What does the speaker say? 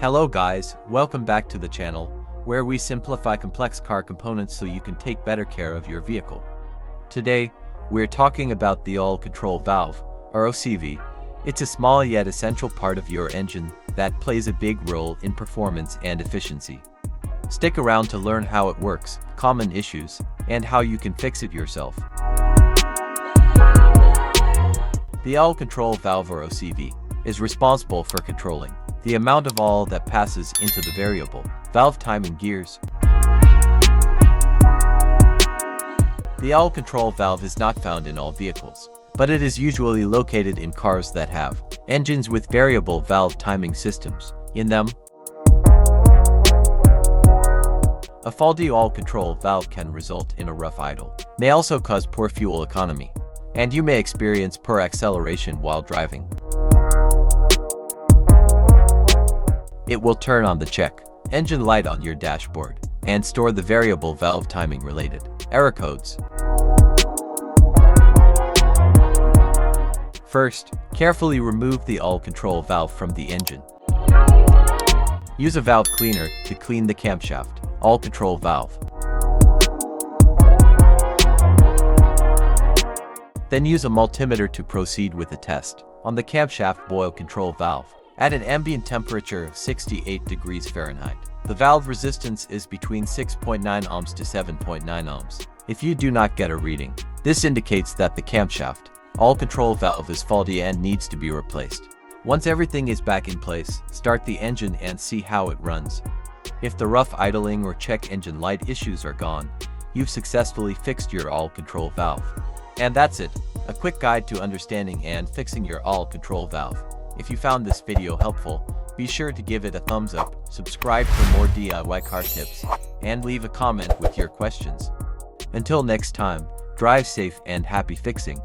Hello guys, welcome back to the channel, where we simplify complex car components so you can take better care of your vehicle. Today, we're talking about the oil control valve, or OCV. It's a small yet essential part of your engine that plays a big role in performance and efficiency. Stick around to learn how it works, common issues, and how you can fix it yourself. The oil control valve, or OCV, is responsible for controlling the amount of oil that passes into the variable valve timing gears. The oil control valve is not found in all vehicles, but it is usually located in cars that have engines with variable valve timing systems in them. A faulty oil control valve can result in a rough idle, may also cause poor fuel economy, and you may experience poor acceleration while driving. It will turn on the check engine light on your dashboard and store the variable valve timing related error codes. First, carefully remove the oil control valve from the engine. Use a valve cleaner to clean the camshaft oil control valve. Then use a multimeter to proceed with a test on the camshaft oil control valve. At an ambient temperature of 68 degrees Fahrenheit, the valve resistance is between 6.9 ohms to 7.9 ohms. If you do not get a reading, this indicates that the camshaft oil control valve is faulty and needs to be replaced. Once everything is back in place, start the engine and see how it runs. If the rough idling or check engine light issues are gone, you've successfully fixed your oil control valve. And that's it, a quick guide to understanding and fixing your oil control valve. If you found this video helpful, be sure to give it a thumbs up, subscribe for more DIY car tips, and leave a comment with your questions. Until next time, drive safe and happy fixing.